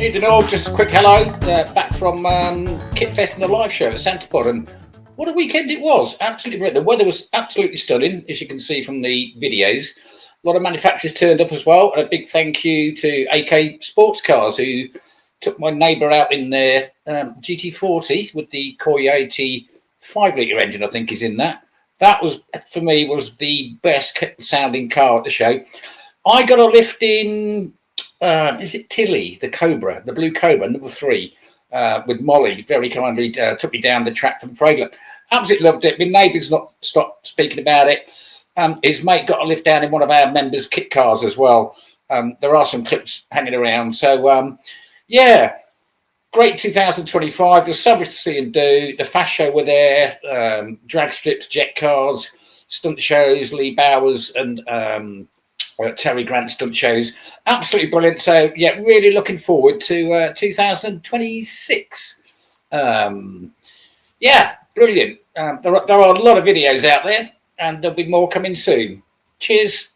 Evening all, just a quick hello, back from KITFEST and the live show at Santapod, and what a weekend it was, absolutely brilliant. The weather was absolutely stunning, as you can see from the videos. A lot of manufacturers turned up as well, and a big thank you to AK Sports Cars, who took my neighbour out in their GT40 with the Coyote 5-litre engine, I think is in that. That was, for me, was the best sounding car at the show. I got a lift in... is it Tilly, the Cobra, the blue Cobra, number 3, with Molly, very kindly took me down the track for the program. Absolutely loved it. My neighbour's not stopped speaking about it. His mate got a lift down in one of our members' kit cars as well. There are some clips hanging around. So, yeah, great 2025. There's so much to see and do. The Fast Show were there, drag strips, jet cars, stunt shows, Lee Bowers and... Terry Grant stunt shows, absolutely brilliant. So yeah, really looking forward to 2026. Yeah, brilliant. There are a lot of videos out there, and there'll be more coming soon. Cheers.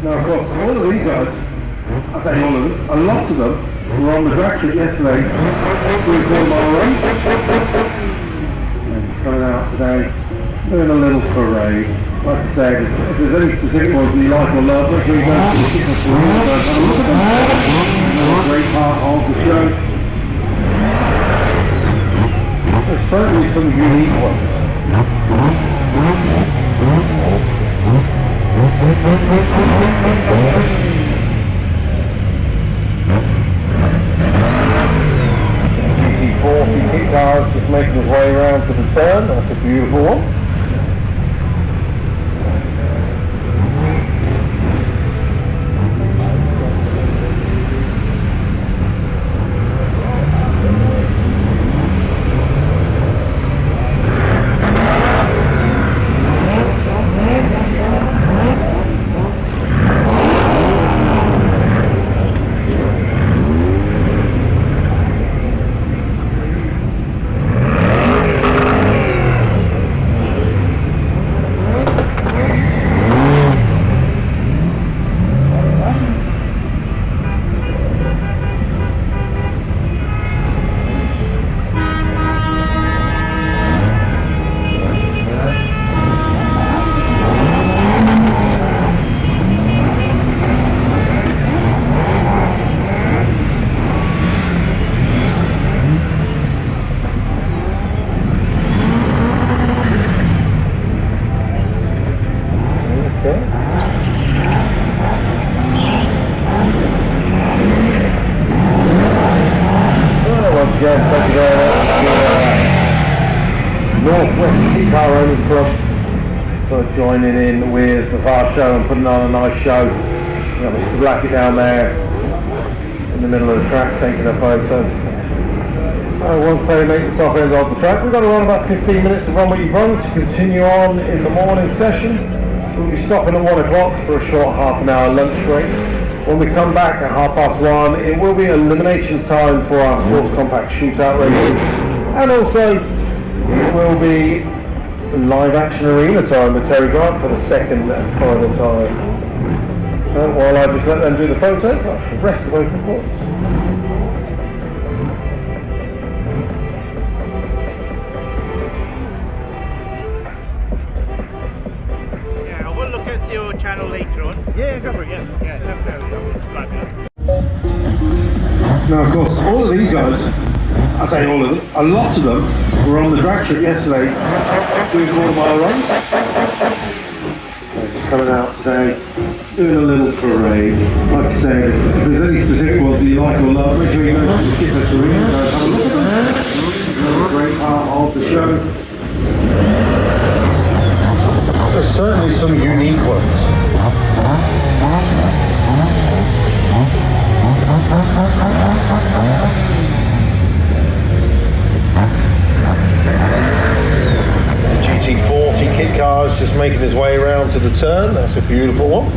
Now, of course, all of these guys, I say all of them, a lot of them were on the drag strip yesterday doing 4 mile runs. coming out today, doing a little parade. Like I said, if there's any specific ones that you like or love, make sure you go to the KITFEST and have a look at them. Another great part of the show. There's certainly some unique ones. GT40 kit cars just making his way around to the turn. That's a beautiful one. Again, thank you very much to Northwest Kit Car Owners Club for joining in with the VAR show and putting on a nice show. You got Mr. Blackett down there in the middle of the track taking a photo. So once they make the top end of the track, we've got around about 15 minutes to run what you've run to continue on in the morning session. We'll be stopping at 1 o'clock for a short half an hour lunch break. When we come back at 1:30, it will be elimination time for our sports compact shootout races, and also it will be live action arena time with Terry Grant for the second and final time. So while I just let them do the photos, I shall rest the vocal cords. Yeah, I will look at your channel later on. Yeah, go for it, yeah, definitely. I'll subscribe to that. Now, of course, all of these guys, I say all of them, a lot of them were on the drag strip yesterday doing quarter-mile runs. They're just coming out today, doing a little parade. Like I said, if there's any specific ones that you like or love, make sure you go to the KITFEST and have a look at them. Another great part of the show. There's certainly some unique ones. The GT40 kit car is just making his way around to the turn. That's a beautiful one.